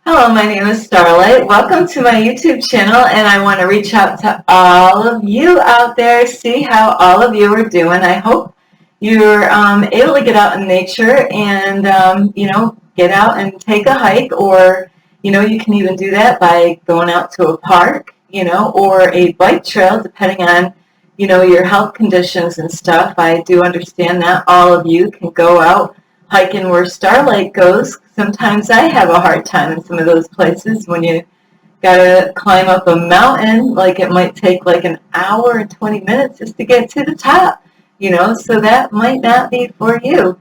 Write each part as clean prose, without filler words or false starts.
Hello, my name is Starlight. Welcome to my YouTube channel, and I want to reach out to all of you out there, see how all of you are doing. I hope you're able to get out in nature and, get out and take a hike, or, you can even do that by going out to a park, or a bike trail, depending on, your health conditions and stuff. I do understand that all of you can go out hiking where Starlight goes. Sometimes I have a hard time in some of those places when you gotta climb up a mountain, like it might take like an hour and 20 minutes just to get to the top, so that might not be for you,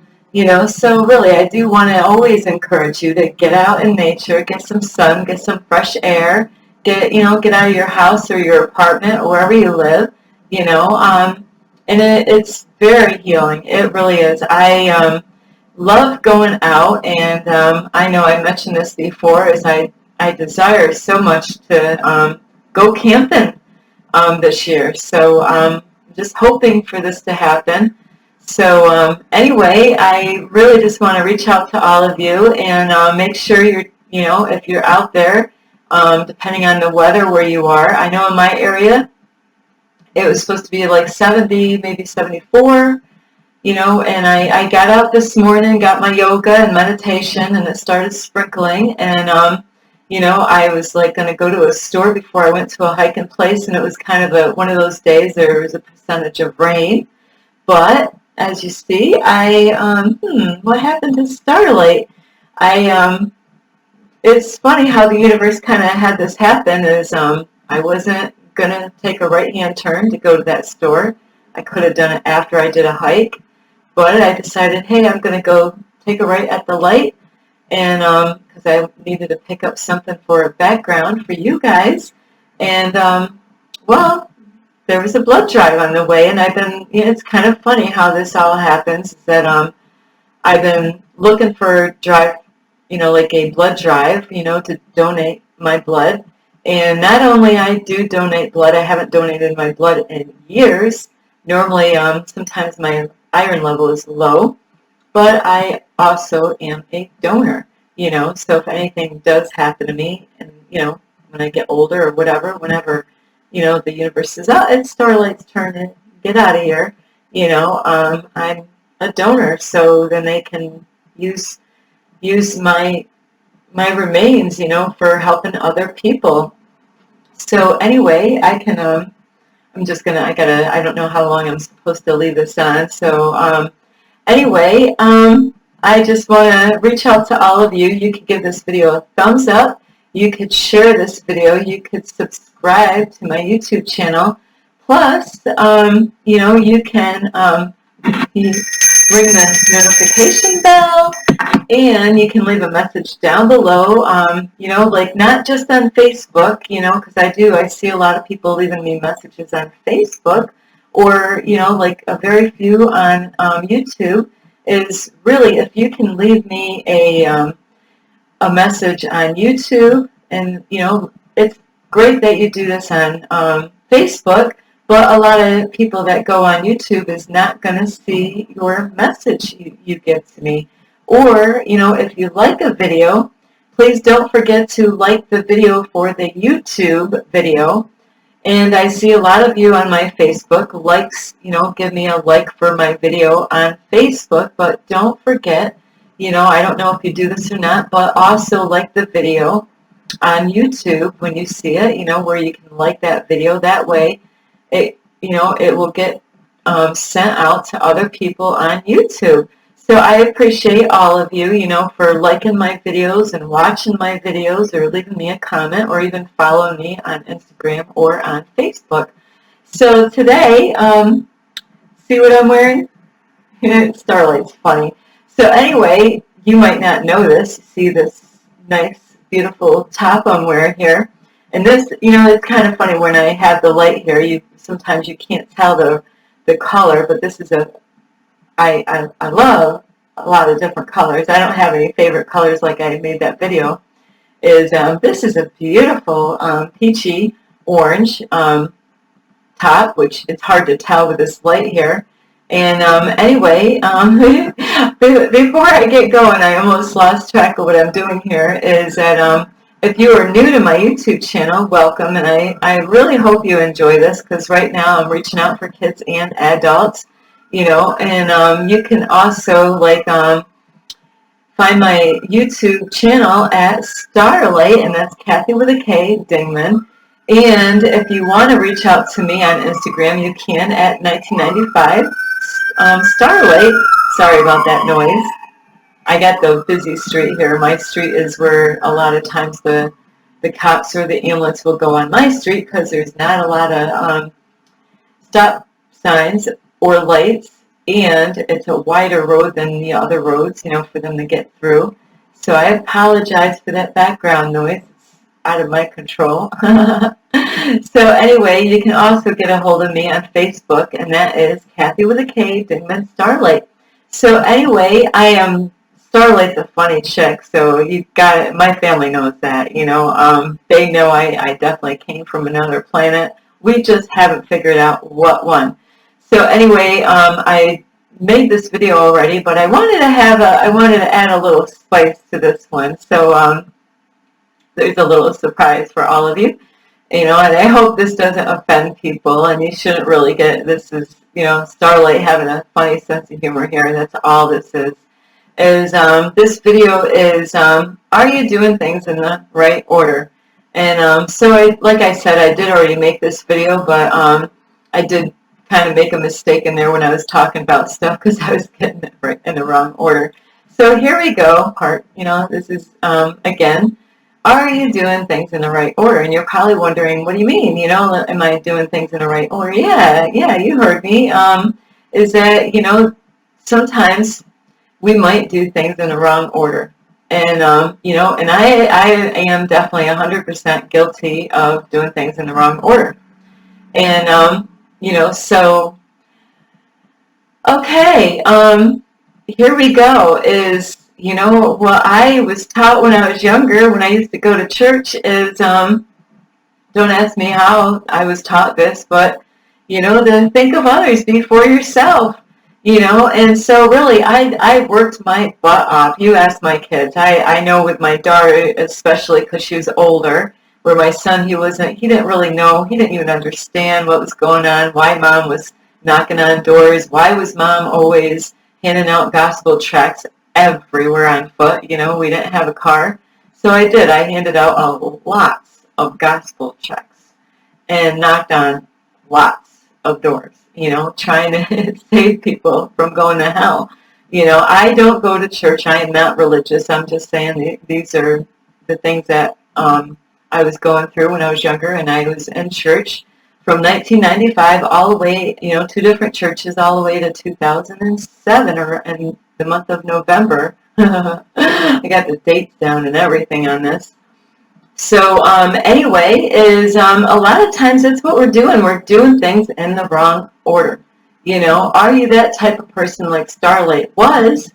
so really I do want to always encourage you to get out in nature, get some sun, get some fresh air, get out of your house or your apartment or wherever you live, and it's very healing. It really is. I love going out, and I know I mentioned this before, is I desire so much to go camping this year. So I'm just hoping for this to happen. So anyway, I really just want to reach out to all of you and make sure you're, if you're out there, depending on the weather where you are. I know in my area, it was supposed to be like 70, maybe 74. And I got out this morning, got my yoga and meditation, and it started sprinkling. And, I was like going to go to a store before I went to a hiking place, and it was kind of one of those days there was a percentage of rain. But as you see, what happened to Starlight? It's funny how the universe kind of had this happen. I wasn't going to take a right-hand turn to go to that store. I could have done it after I did a hike. But I decided, hey, I'm going to go take a right at the light, and because I needed to pick up something for a background for you guys. And, well, there was a blood drive on the way, and it's kind of funny how this all happens, is that I've been looking for a drive, like a blood drive, to donate my blood. And not only I do donate blood, I haven't donated my blood in years. Normally, sometimes my iron level is low, but I also am a donor, so if anything does happen to me, and, when I get older or whatever, whenever, the universe says, oh, it's Starlight's turn to get out of here, I'm a donor, so then they can use my remains, for helping other people. So anyway, I don't know how long I'm supposed to leave this on. So anyway, I just want to reach out to all of you. You could give this video a thumbs up. You could share this video. You could subscribe to my YouTube channel. Plus, you can ring the notification bell, and you can leave a message down below, like not just on Facebook, because I see a lot of people leaving me messages on Facebook, or, like a very few on YouTube, is really if you can leave me a message on YouTube, and, it's great that you do this on Facebook, but a lot of people that go on YouTube is not going to see your message you give to me. Or, if you like a video, please don't forget to like the video for the YouTube video. And I see a lot of you on my Facebook likes, give me a like for my video on Facebook, but don't forget, I don't know if you do this or not, but also like the video on YouTube when you see it, where you can like that video. That way, it will get sent out to other people on YouTube. So I appreciate all of you, for liking my videos and watching my videos, or leaving me a comment, or even follow me on Instagram or on Facebook. So today, see what I'm wearing? Starlight's funny. So anyway, you might not know this. See this nice, beautiful top I'm wearing here. And this, it's kind of funny when I have the light here. Sometimes you can't tell the color, but this is I love a lot of different colors. I don't have any favorite colors like I made that video. This is a beautiful peachy orange top, which it's hard to tell with this light here. And anyway, before I get going, I almost lost track of what I'm doing here, is that if you are new to my YouTube channel, welcome, and I really hope you enjoy this, because right now I'm reaching out for kids and adults, and you can also find my YouTube channel at Starlight, and that's Kathy with a K, Dingman. And if you want to reach out to me on Instagram, you can at 1995 Starlight. Sorry about that noise. I got the busy street here. My street is where a lot of times the cops or the ambulance will go on my street, because there's not a lot of stop signs or lights, and it's a wider road than the other roads, for them to get through. So I apologize for that background noise. It's out of my control. So anyway, you can also get a hold of me on Facebook, and that is Kathy with a K, Dingman Starlight. So anyway, I am Starlight the funny chick, so you got it. My family knows that, they know I definitely came from another planet. We just haven't figured out what one. So anyway, I made this video already, but I wanted to add a little spice to this one. So there's a little surprise for all of you, and I hope this doesn't offend people, and you shouldn't really get, this is, Starlight having a funny sense of humor here, and that's all this is. This video is, are you doing things in the right order? And so like I said, I did already make this video, but I did kind of make a mistake in there when I was talking about stuff, because I was getting it right in the wrong order. So here we go, this is, again, are you doing things in the right order? And you're probably wondering, what do you mean? Am I doing things in the right order? Yeah, you heard me. Is that, sometimes we might do things in the wrong order. And, and I am definitely 100% guilty of doing things in the wrong order. And, so, okay, here we go, is, what I was taught when I was younger, when I used to go to church, is, don't ask me how I was taught this, but, to think of others before yourself. And so really, I worked my butt off. You ask my kids. I know with my daughter, especially because she was older, where my son, he didn't really know, he didn't even understand what was going on, why mom was knocking on doors, why was mom always handing out gospel tracts everywhere on foot. We didn't have a car. So I handed out lots of gospel tracts and knocked on lots of doors, trying to save people from going to hell. I don't go to church. I am not religious. I'm just saying these are the things that I was going through when I was younger, and I was in church from 1995 all the way, 2 different churches, all the way to 2007, or in the month of November. I got the dates down and everything on this. So anyway, is a lot of times that's what we're doing. We're doing things in the wrong order. Are you that type of person like Starlight was?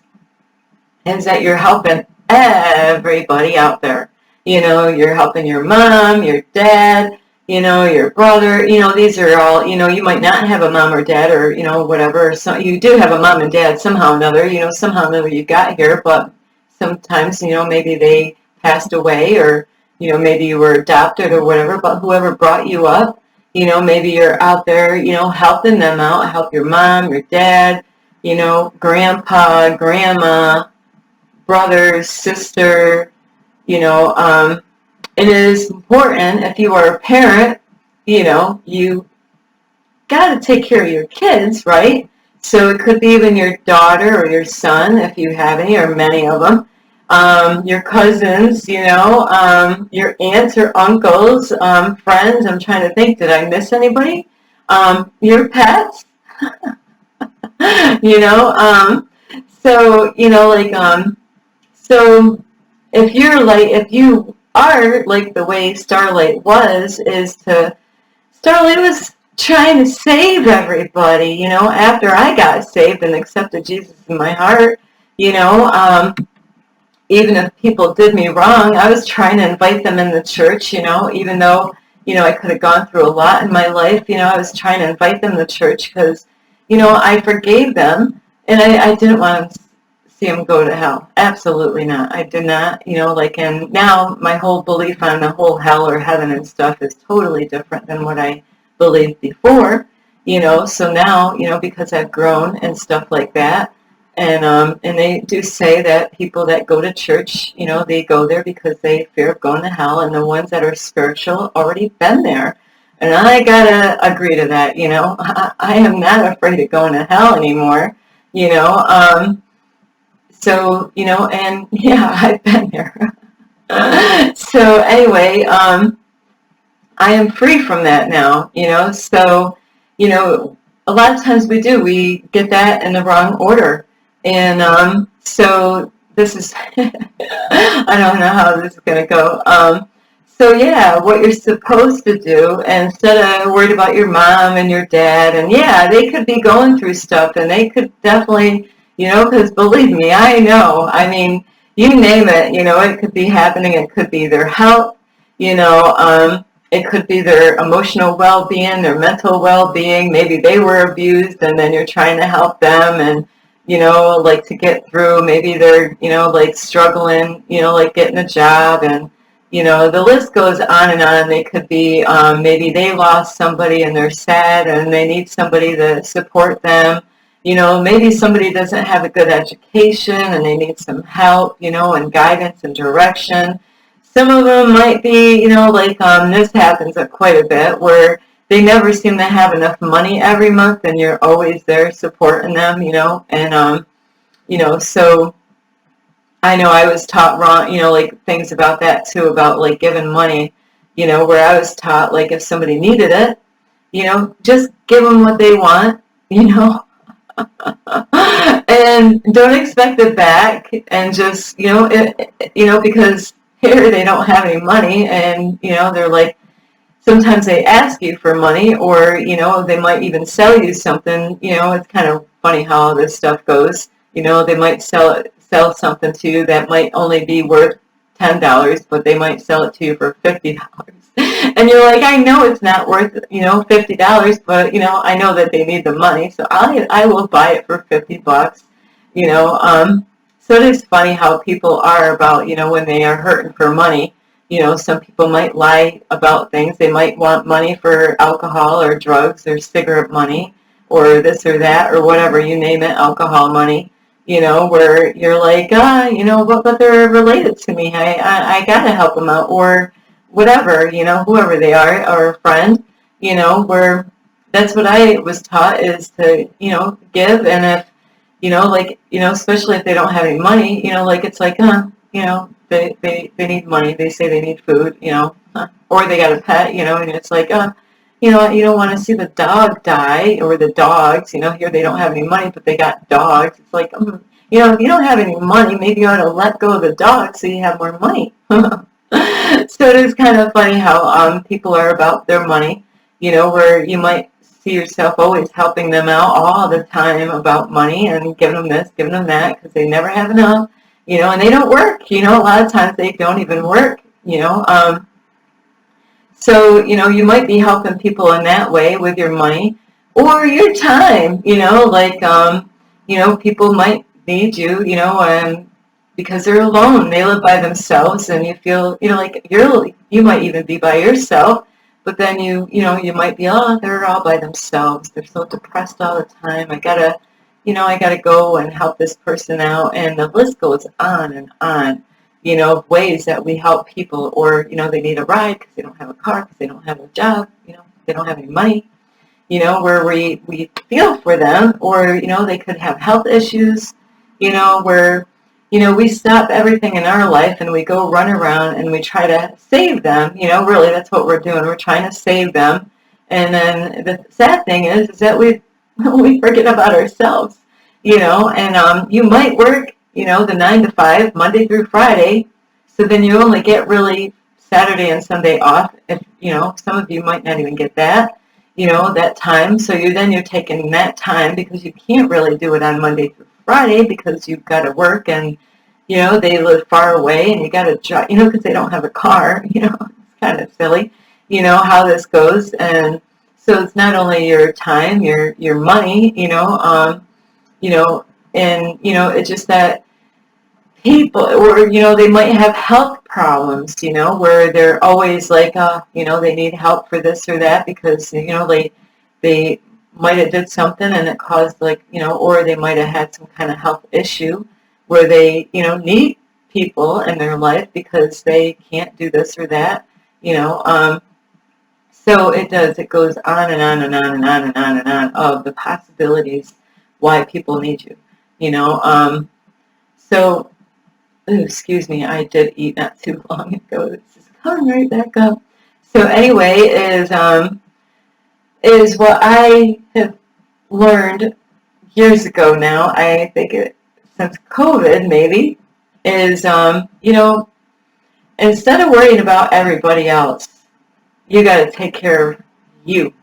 Is that you're helping everybody out there. You're helping your mom, your dad, your brother. These are all, you might not have a mom or dad, or, whatever. So you do have a mom and dad somehow or another, somehow or another you got here, but sometimes, maybe they passed away, or maybe you were adopted or whatever, but whoever brought you up, maybe you're out there, helping them out, help your mom, your dad, grandpa, grandma, brother, sister, it is important, if you are a parent, you got to take care of your kids, right? So it could be even your daughter or your son, if you have any, or many of them. Your cousins, your aunts or uncles, friends. I'm trying to think, did I miss anybody? Your pets, so, so if you are like the way Starlight was, Starlight was trying to save everybody, after I got saved and accepted Jesus in my heart, even if people did me wrong, I was trying to invite them in the church, even though, I could have gone through a lot in my life, I was trying to invite them to church because, I forgave them, and I didn't want them see them go to hell. Absolutely not. I do not, like, and now my whole belief on the whole hell or heaven and stuff is totally different than what I believed before, so now, because I've grown and stuff like that, and they do say that people that go to church, they go there because they fear of going to hell, and the ones that are spiritual already been there. And I gotta agree to that, I am not afraid of going to hell anymore, so, and yeah, I've been there. So anyway, I am free from that now, so, a lot of times we get that in the wrong order. And so this is, I don't know how this is going to go. So yeah, what you're supposed to do, instead of worried about your mom and your dad, and yeah, they could be going through stuff, and they could definitely, because believe me, I know, I mean, you name it, it could be happening, it could be their health, it could be their emotional well-being, their mental well-being, maybe they were abused, and then you're trying to help them, and like to get through, maybe they're, like struggling, like getting a job, and the list goes on and on. They could be, maybe they lost somebody and they're sad and they need somebody to support them. Maybe somebody doesn't have a good education and they need some help, and guidance and direction. Some of them might be, like this happens quite a bit, where they never seem to have enough money every month and you're always there supporting them, and, so I know I was taught wrong, like things about that too, about like giving money, where I was taught like if somebody needed it, just give them what they want, and don't expect it back, and just, because here they don't have any money, and, they're like, sometimes they ask you for money, or, they might even sell you something, it's kind of funny how all this stuff goes, they might sell something to you that might only be worth $10, but they might sell it to you for $50. And you're like, I know it's not worth, $50, but, I know that they need the money, so I will buy it for $50, so it is funny how people are about, when they are hurting for money. Some people might lie about things. They might want money for alcohol or drugs or cigarette money or this or that or whatever, you name it, alcohol money, where you're like, but they're related to me. I got to help them out, or whatever, whoever they are, or a friend, where that's what I was taught is to, give. And if, like, especially if they don't have any money, like it's like, they need money. They say they need food, or they got a pet, and it's like, you don't want to see the dog die, or the dogs, here they don't have any money, but they got dogs. It's like, if you don't have any money, maybe you ought to let go of the dog so you have more money. So it is kind of funny how people are about their money, where you might see yourself always helping them out all the time about money and giving them this, giving them that, because they never have enough, and they don't work, a lot of times they don't even work, so, you might be helping people in that way with your money or your time, like, people might need you, because they're alone. They live by themselves, and you feel, like you might even be by yourself, but then you might be, they're all by themselves. They're so depressed all the time. I gotta go and help this person out, and the list goes on and on. Ways that we help people, or, they need a ride because they don't have a car, because they don't have a job, they don't have any money, where we feel for them, or, they could have health issues, where, we stop everything in our life and we go run around and we try to save them, really that's what we're doing. We're trying to save them. And then the sad thing is that we forget about ourselves, and you might work, the 9 to 5, Monday through Friday, so then you only get really Saturday and Sunday off. If, some of you might not even get that, that time. So you're taking that time because you can't really do it on Monday through Friday because you've got to work, and, they live far away and you got to drive, because they don't have a car, it's kind of silly, how this goes. And so it's not only your time, your money, and, it's just that, people, or, you know, they might have health problems, you know, where they're always like, you know, they need help for this or that because, you know, they might have did something and it caused, like, you know, or they might have had some kind of health issue where they, you know, need people in their life because they can't do this or that, you know. So it does, it goes on and on and on and on and on and on of the possibilities why people need you, you know. So, ooh, excuse me, I did eat not too long ago. This is coming right back up. So anyway, is what I have learned years ago now. I think since COVID maybe is, you know, instead of worrying about everybody else, you got to take care of you.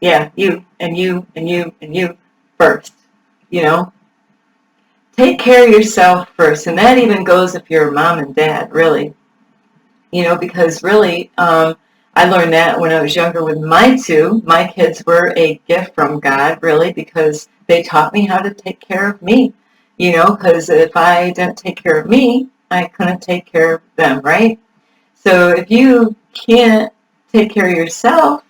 Yeah, you and you and you and you first. You know, take care of yourself first, and that even goes if you're a mom and dad, really. You know, because really, I learned that when I was younger with my two. My kids were a gift from God, really, because they taught me how to take care of me. You know, because if I didn't take care of me, I couldn't take care of them, right? So if you can't take care of yourself,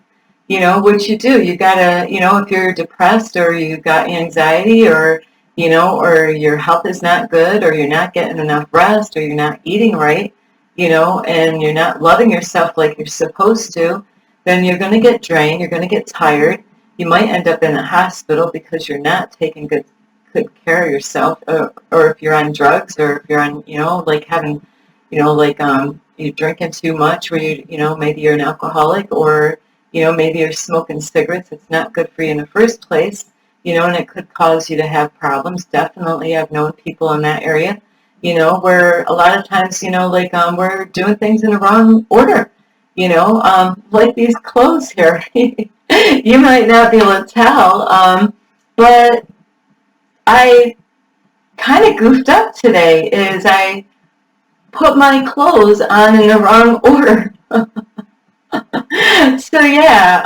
you know, what you do, you gotta, you know, if you're depressed or you got anxiety or, you know, or your health is not good or you're not getting enough rest or you're not eating right, you know, and you're not loving yourself like you're supposed to, then you're going to get drained, you're going to get tired. You might end up in a hospital because you're not taking good care of yourself, or if you're on drugs or if you're on, you know, like having, you know, like you're drinking too much, where you know, maybe you're an alcoholic, or, you know, maybe you're smoking cigarettes. It's not good for you in the first place, you know, and it could cause you to have problems. Definitely, I've known people in that area, you know, where a lot of times, you know, like we're doing things in the wrong order, you know, like these clothes here. You might not be able to tell, but I kind of goofed up today. Is I put my clothes on in the wrong order. So yeah,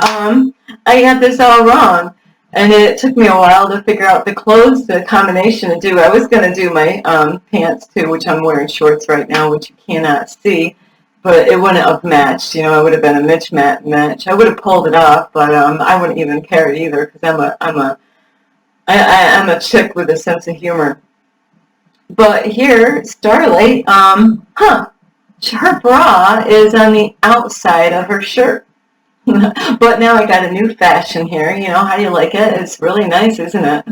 I got this all wrong, and it took me a while to figure out the clothes, the combination to do. I was going to do my pants too, which I'm wearing shorts right now, which you cannot see, but it wouldn't have matched. You know, it would have been a mismatch. I would have pulled it off, but I wouldn't even care either because I'm a chick with a sense of humor. But here, Starlight, her bra is on the outside of her shirt. But now I got a new fashion here. You know, how do you like it? It's really nice, isn't it?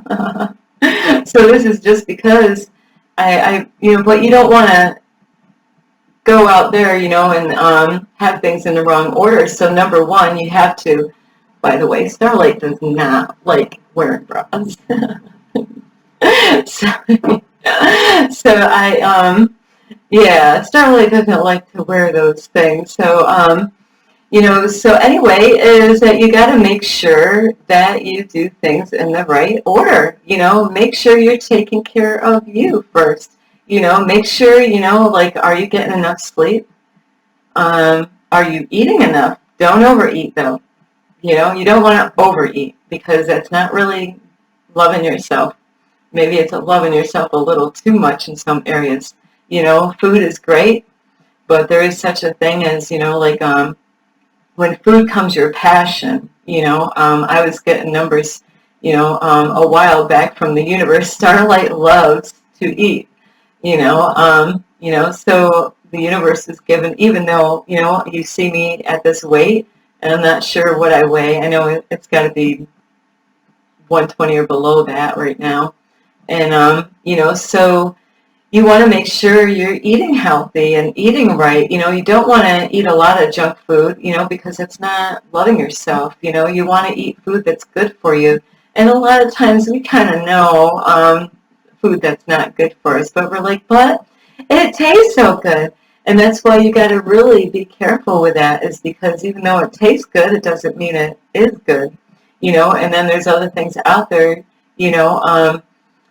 So this is just because you know, but you don't want to go out there, you know, and have things in the wrong order. So number one, you have to, by the way, Starlight does not like wearing bras. So, so yeah, Starlight doesn't like to wear those things. So, you know, so anyway, is that you got to make sure that you do things in the right order. You know, make sure you're taking care of you first. You know, make sure, you know, like, are you getting enough sleep? Are you eating enough? Don't overeat, though. You know, you don't want to overeat because that's not really loving yourself. Maybe it's loving yourself a little too much in some areas. You know, food is great, but there is such a thing as, you know, like when food comes your passion. You know, I was getting numbers, you know, a while back from the universe. Starlight loves to eat. You know, so the universe is given, even though, you know, you see me at this weight, and I'm not sure what I weigh. I know it's got to be 120 or below that right now. And, you know, so you want to make sure you're eating healthy and eating right. You know, you don't want to eat a lot of junk food, you know, because it's not loving yourself. You know, you want to eat food that's good for you. And a lot of times we kind of know food that's not good for us, but we're like, but it tastes so good. And that's why you got to really be careful with that, is because even though it tastes good, it doesn't mean it is good. You know, and then there's other things out there, you know,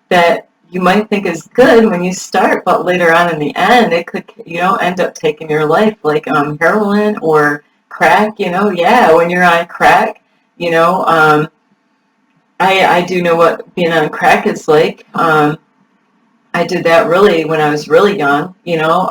that you might think is good when you start, but later on in the end, it could, you know, end up taking your life, like heroin or crack. You know, yeah, when you're on crack, you know, I do know what being on crack is like. I I did that really when I was really young, you know.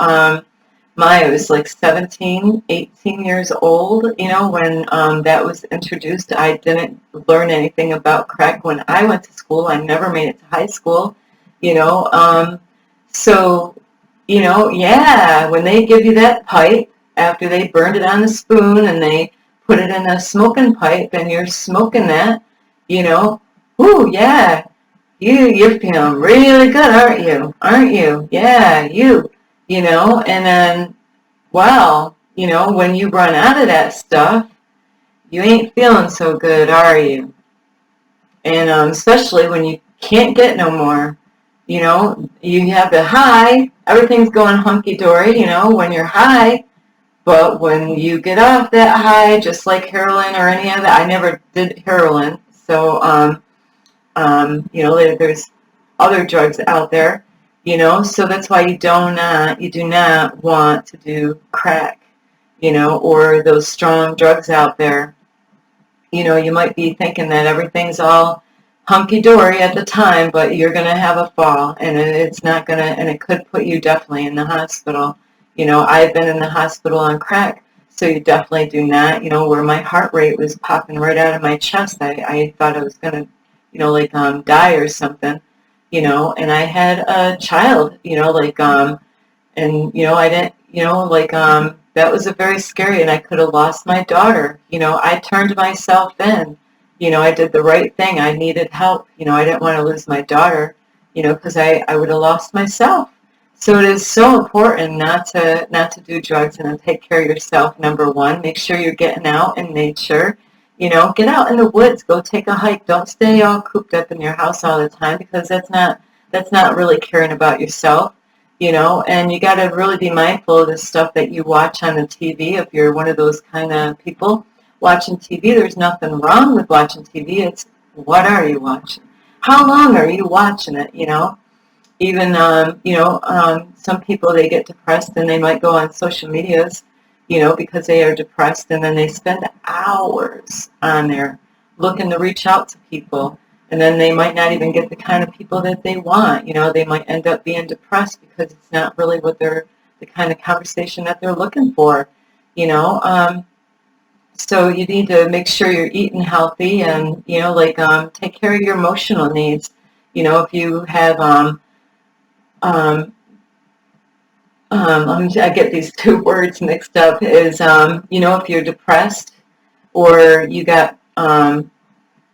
I was like 17, 18 years old, you know, when that was introduced. I didn't learn anything about crack when I went to school. I never made it to high school, you know. So, you know, yeah, when they give you that pipe after they burned it on the spoon and they put it in a smoking pipe and you're smoking that, you know, ooh, yeah, you're feeling really good, aren't you? Aren't you? Yeah, you know, and then, well, you know, when you run out of that stuff, you ain't feeling so good, are you? And especially when you can't get no more, you know, you have the high, everything's going hunky-dory, you know, when you're high, but when you get off that high, just like heroin or any of that, I never did heroin, so, you know, there's other drugs out there, you know, so that's why you do not want to do crack, you know, or those strong drugs out there. You know, you might be thinking that everything's all hunky-dory at the time, but you're going to have a fall, and it's not going to, and it could put you definitely in the hospital. You know, I've been in the hospital on crack, so you definitely do not, you know, where my heart rate was popping right out of my chest. I thought I was going to, you know, like die or something, you know, and I had a child, you know, like, and, you know, I didn't, you know, like, that was a very scary, and I could have lost my daughter. You know, I turned myself in. You know, I did the right thing. I needed help. You know, I didn't want to lose my daughter, you know, because I would have lost myself. So it is so important not to do drugs and to take care of yourself, number one. Make sure you're getting out in nature. You know, get out in the woods. Go take a hike. Don't stay all cooped up in your house all the time, because that's not really caring about yourself. You know, and you got to really be mindful of the stuff that you watch on the TV. If you're one of those kind of people watching TV, there's nothing wrong with watching TV. It's, what are you watching? How long are you watching it? You know, even, you know, some people, they get depressed and they might go on social medias, you know, because they are depressed, and then they spend hours on there looking to reach out to people. And then they might not even get the kind of people that they want. You know, they might end up being depressed because it's not really what they're, the kind of conversation that they're looking for. You know, so you need to make sure you're eating healthy, and, you know, like, take care of your emotional needs. You know, if you have, um, I get these two words mixed up, is, you know, if you're depressed or you got,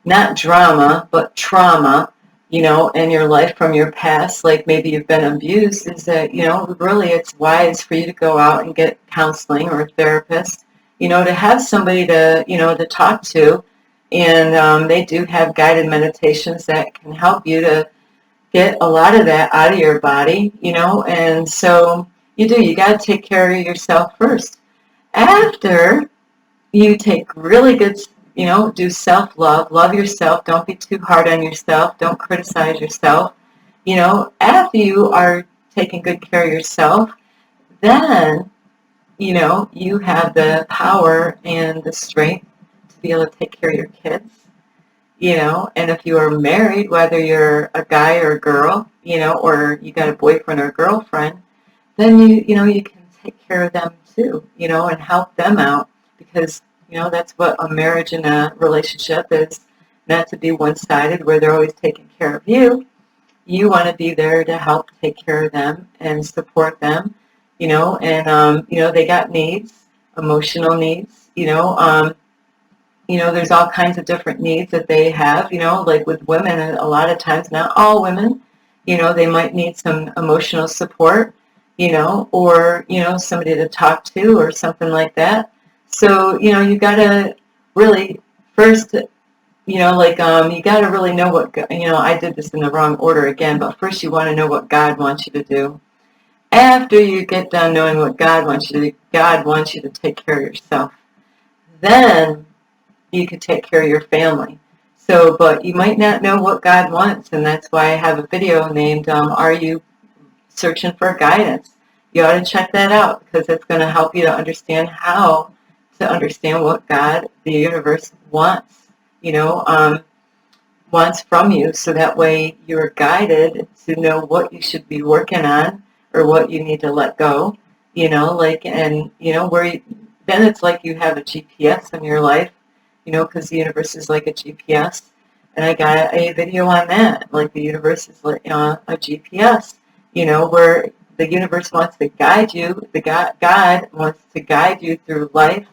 not drama, but trauma, you know, in your life from your past, like maybe you've been abused, is that, you know, really it's wise for you to go out and get counseling or a therapist, you know, to have somebody to, you know, to talk to. And they do have guided meditations that can help you to get a lot of that out of your body, you know, and so you got to take care of yourself first. After you take really good, you know, do self-love, love yourself, don't be too hard on yourself, don't criticize yourself. You know, after you are taking good care of yourself, then, you know, you have the power and the strength to be able to take care of your kids, you know, and if you are married, whether you're a guy or a girl, you know, or you got a boyfriend or a girlfriend, then you know, you can take care of them too, you know, and help them out, because, you know, that's what a marriage and a relationship is, not to be one-sided where they're always taking care of you. You want to be there to help take care of them and support them, you know, and, you know, they got needs, emotional needs, you know, there's all kinds of different needs that they have, you know, like with women, a lot of times, not all women, you know, they might need some emotional support, you know, or, you know, somebody to talk to or something like that. So, you know, you got to really first, you know, like, you got to really know what, you know, I did this in the wrong order again, but first you want to know what God wants you to do. After you get done knowing what God wants you to do, God wants you to take care of yourself. Then you can take care of your family. So, but you might not know what God wants, and that's why I have a video named, Are You Searching for Guidance? You ought to check that out, because it's going to help you to understand how to understand what God, the universe, wants. You know, wants from you, so that way you're guided to know what you should be working on or what you need to let go, like, and, then it's like you have a GPS in your life, because the universe is like a GPS. And I got a video on that, like the universe is like a GPS, where the universe wants to guide you, God wants to guide you through life.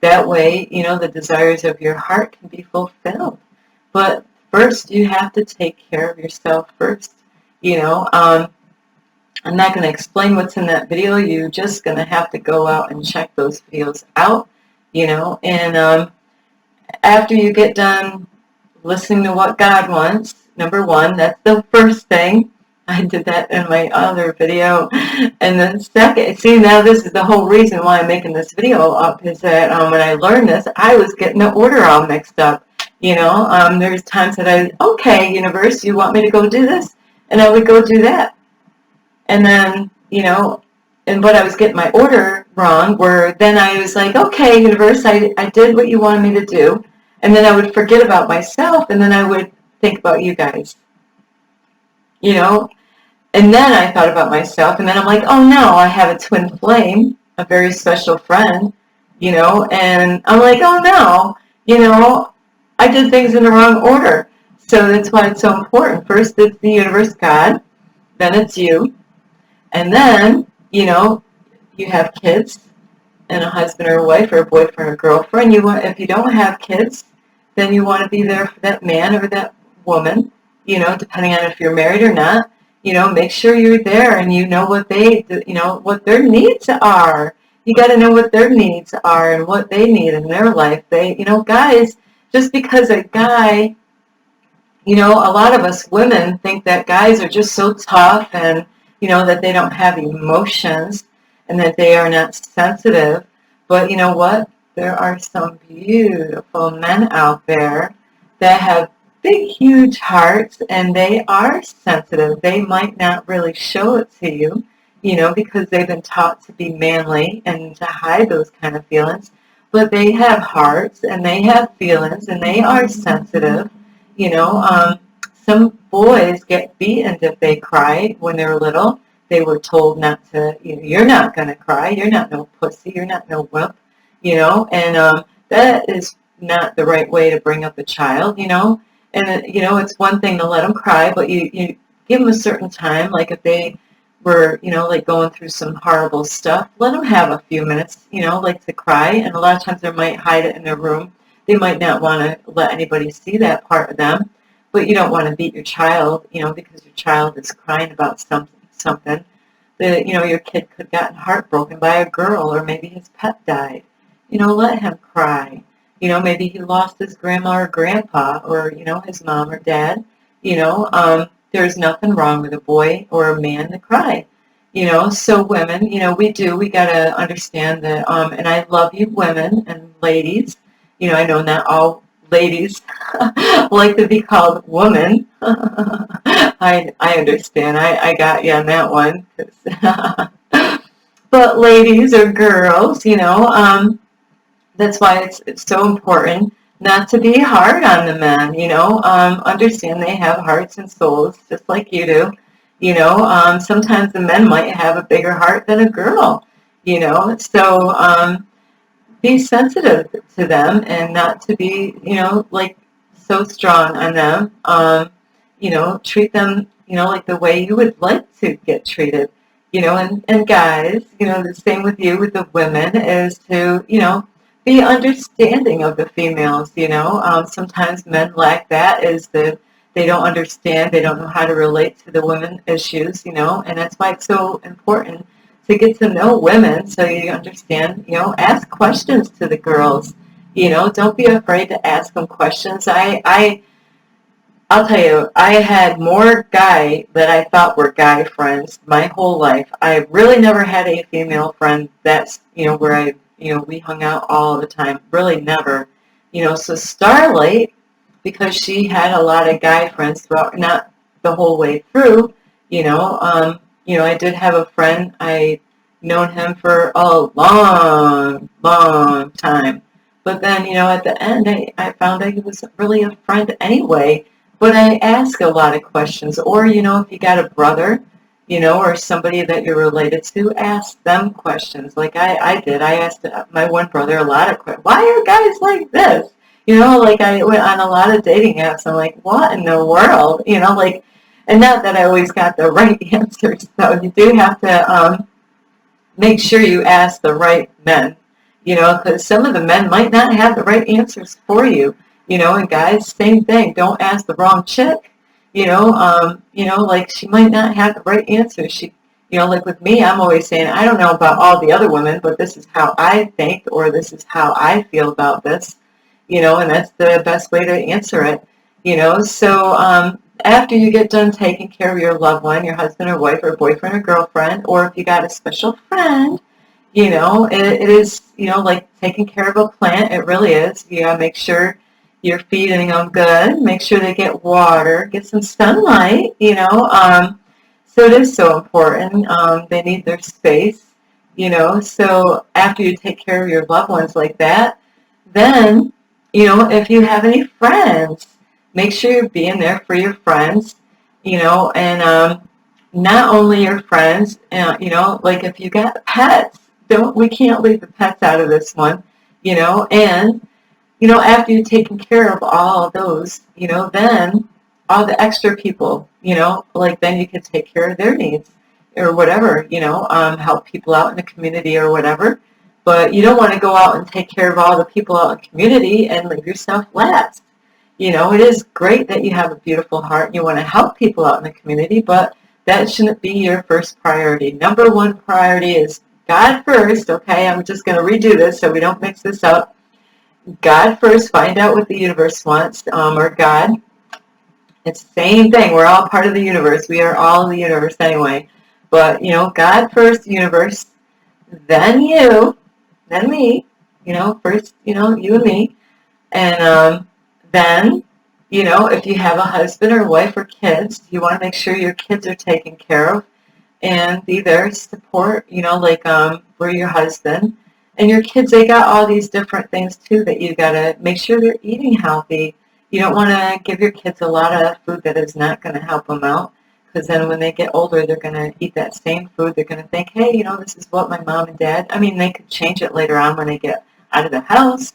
That way, the desires of your heart can be fulfilled. But first, you have to take care of yourself first. I'm not going to explain what's in that video. You're just going to have to go out and check those videos out, and after you get done listening to what God wants, number one, that's the first thing. I did that in my other video. And then second, see, now this is the whole reason why I'm making this video up, is that when I learned this, I was getting the order all mixed up. There's times that okay, universe, you want me to go do this? And I would go do that. And then, but I was getting my order wrong, where then I was like, okay, universe, I did what you wanted me to do. And then I would forget about myself, and then I would think about you guys. And then I thought about myself, and then I'm like, oh no, I have a twin flame, a very special friend, and I'm like, oh no, I did things in the wrong order. So that's why it's so important. First, it's the universe, God, then it's you, and then, you have kids, and a husband or a wife or a boyfriend or girlfriend. If you don't have kids, then you want to be there for that man or that woman, depending on if you're married or not. Make sure you're there and you know what what their needs are. You got to know what their needs are and what they need in their life. Guys, just because a guy, a lot of us women think that guys are just so tough and, that they don't have emotions and that they are not sensitive. But you know what? There are some beautiful men out there that have big, huge hearts, and they are sensitive. They might not really show it to you, because they've been taught to be manly and to hide those kind of feelings. But they have hearts, and they have feelings, and they are sensitive. Some boys get beaten if they cry when they're little. They were told not to, you're not going to cry. You're not no pussy. You're not no wimp, and that is not the right way to bring up a child, And, it's one thing to let them cry, but you give them a certain time. Like if they were, like going through some horrible stuff, let them have a few minutes, like to cry. And a lot of times they might hide it in their room. They might not want to let anybody see that part of them. But you don't want to beat your child, because your child is crying about something. Your kid could have gotten heartbroken by a girl, or maybe his pet died. Let him cry. Maybe he lost his grandma or grandpa, or, his mom or dad. There's nothing wrong with a boy or a man to cry. So women, we got to understand that, and I love you women and ladies. I know not all ladies like to be called woman. I understand. I got you on that one. But ladies or girls, that's why it's so important not to be hard on the men, understand they have hearts and souls just like you do. Sometimes the men might have a bigger heart than a girl, so be sensitive to them and not to be, like so strong on them. Treat them, like the way you would like to get treated, and guys, the same with you, with the women, is to, be understanding of the females, sometimes men lack that, is that they don't understand, they don't know how to relate to the women issues, and that's why it's so important to get to know women so you understand, ask questions to the girls, don't be afraid to ask them questions. I'll tell you, I had more guy that I thought were guy friends my whole life. I really never had a female friend that's, where we hung out all the time. Really never. So Starlight, because she had a lot of guy friends throughout, not the whole way through, I did have a friend. I known him for a long, long time. But then, at the end, I found out he was really a friend anyway. But I ask a lot of questions. Or, you know, if you got a brother, you know, or somebody that you're related to, ask them questions. Like I did. I asked my one brother a lot of questions. Why are guys like this? You know, like I went on a lot of dating apps. I'm like, what in the world? You know, like, and not that I always got the right answers. So you do have to make sure you ask the right men, you know, because some of the men might not have the right answers for you, you know, and guys, same thing. Don't ask the wrong chick, you know, like she might not have the right answer. She, you know, like with me, I'm always saying, I don't know about all the other women, but this is how I think, or this is how I feel about this, you know, and that's the best way to answer it, you know. So after you get done taking care of your loved one, your husband or wife or boyfriend or girlfriend, or if you got a special friend, you know, it is, you know, like taking care of a plant. It really is. You gotta make sure you're feeding them good. Make sure they get water, get some sunlight, you know. So it is so important. They need their space, you know. So after you take care of your loved ones like that, then, you know, if you have any friends, make sure you're being there for your friends, you know, and not only your friends, you know, like if you got pets, we can't leave the pets out of this one, you know, and, you know, after you've taken care of all of those, you know, then all the extra people, you know, like then you can take care of their needs or whatever, you know, help people out in the community or whatever. But you don't want to go out and take care of all the people out in the community and leave yourself last. You know, it is great that you have a beautiful heart and you want to help people out in the community, but that shouldn't be your first priority. Number one priority is God first, okay? I'm just going to redo this so we don't mix this up. God first, find out what the universe wants, or God. It's the same thing. We're all part of the universe. We are all the universe anyway. But, you know, God first, universe, then you, then me, you know, first, you know, you and me. And then, you know, if you have a husband or wife or kids, you want to make sure your kids are taken care of and be there support, you know, like for your husband. And your kids, they got all these different things too that you got to make sure they're eating healthy. You don't want to give your kids a lot of food that is not going to help them out, because then when they get older, they're going to eat that same food. They're going to think, hey, you know, this is what my mom and dad, I mean, they could change it later on when they get out of the house,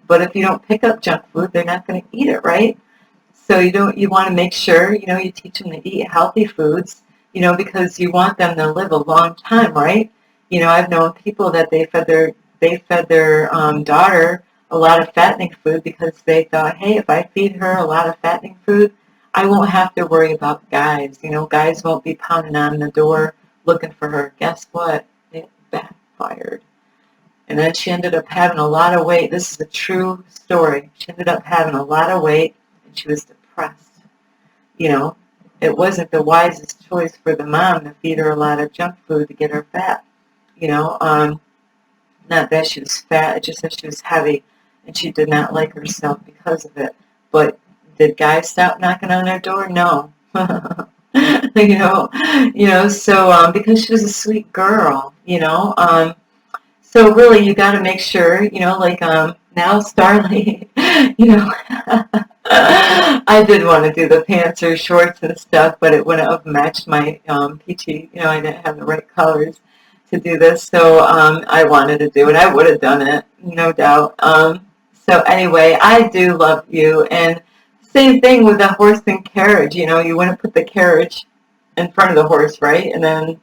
but if you don't pick up junk food, they're not going to eat it, right? So you want to make sure, you know, you teach them to eat healthy foods, you know, because you want them to live a long time, right? You know, I've known people that they fed their daughter a lot of fattening food because they thought, hey, if I feed her a lot of fattening food, I won't have to worry about guys. You know, guys won't be pounding on the door looking for her. Guess what? It backfired. And then she ended up having a lot of weight. This is a true story. She ended up having a lot of weight, and she was depressed. You know, it wasn't the wisest choice for the mom to feed her a lot of junk food to get her fat. You know, not that she was fat, it's just that she was heavy, and she did not like herself because of it. But did guys stop knocking on their door? No. So because she was a sweet girl, you know. So really, you got to make sure, you know, like now Starly, you know, I did want to do the pants or shorts and stuff, but it wouldn't have matched my peachy, you know, I didn't have the right colors to do this, so I wanted to do it. I would have done it, no doubt. So anyway, I do love you, and same thing with the horse and carriage, you know, you wouldn't put the carriage in front of the horse, right? And then,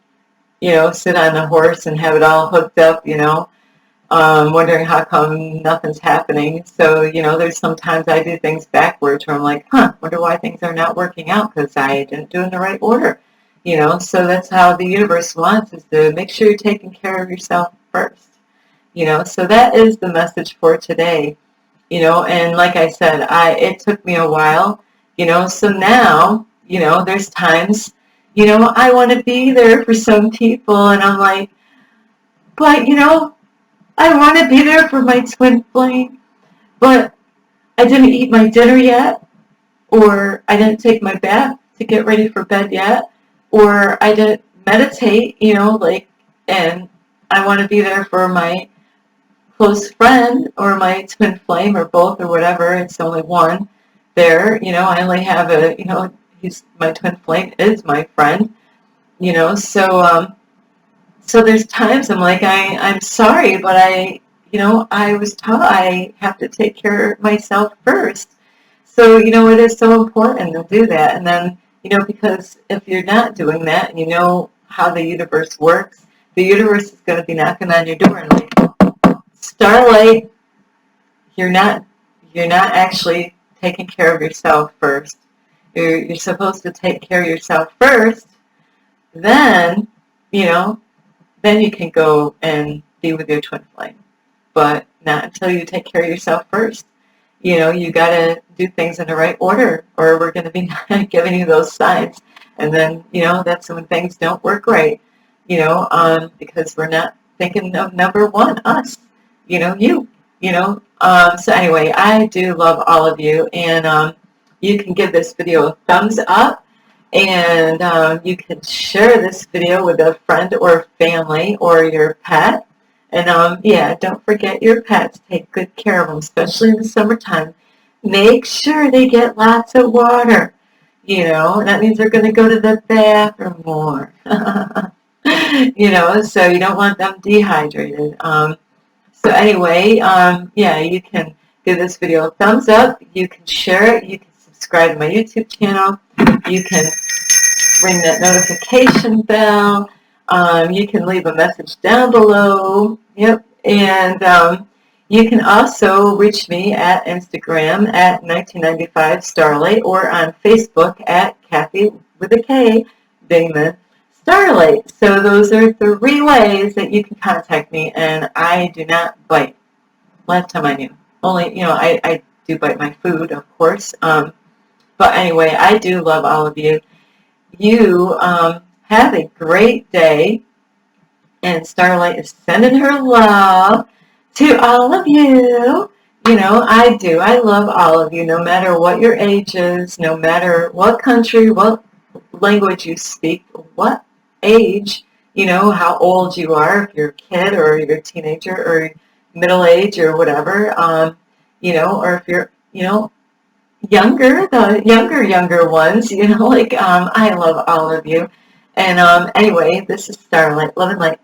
you know, sit on the horse and have it all hooked up, you know, wondering how come nothing's happening. So, you know, there's sometimes I do things backwards where I'm like, wonder why things are not working out because I didn't do it in the right order, you know. So that's how the universe wants, is to make sure you're taking care of yourself first, you know. So that is the message for today, you know. And like I said, it took me a while, you know. So now, you know, there's times, you know, I want to be there for some people, and I'm like, but, you know, I want to be there for my twin flame, but I didn't eat my dinner yet, or I didn't take my bath to get ready for bed yet, or I didn't meditate, you know, like, and I want to be there for my close friend or my twin flame or both or whatever. It's only one there. You know, I only have a, you know, he's my twin flame is my friend. You know, so there's times I'm like, I'm sorry, but you know, I was taught I have to take care of myself first. So, you know, it is so important to do that. And then, you know, because if you're not doing that and you know how the universe works, the universe is going to be knocking on your door and like, Starlight, you're not, you're not actually taking care of yourself first. You're supposed to take care of yourself first. Then, you know, then you can go and be with your twin flame. But not until you take care of yourself first. You know, you got to do things in the right order, or we're going to be not giving you those signs. And then, you know, that's when things don't work right, you know, because we're not thinking of number one, us, you know, you know. So anyway, I do love all of you, and you can give this video a thumbs up, and you can share this video with a friend or family or your pet. And yeah, don't forget your pets. Take good care of them, especially in the summertime. Make sure they get lots of water. You know, that means they're going to go to the bathroom more. You know, so you don't want them dehydrated. So anyway, yeah, you can give this video a thumbs up. You can share it. You can subscribe to my YouTube channel. You can ring that notification bell. You can leave a message down below. Yep. And you can also reach me at Instagram at 1995 Starlight or on Facebook at Kathy with a K Bingman Starlight. So those are 3 ways that you can contact me, and I do not bite. Last time I knew. Only, you know, I do bite my food, of course. But anyway, I do love all of you. You have a great day, and Starlight is sending her love to all of you. You know, I do. I love all of you, no matter what your age is, no matter what country, what language you speak, what age, you know, how old you are, if you're a kid or you're a teenager or middle age or whatever, you know, or if you're, you know, younger, the younger ones, you know, like, I love all of you. And anyway, this is Starlight. Love and light.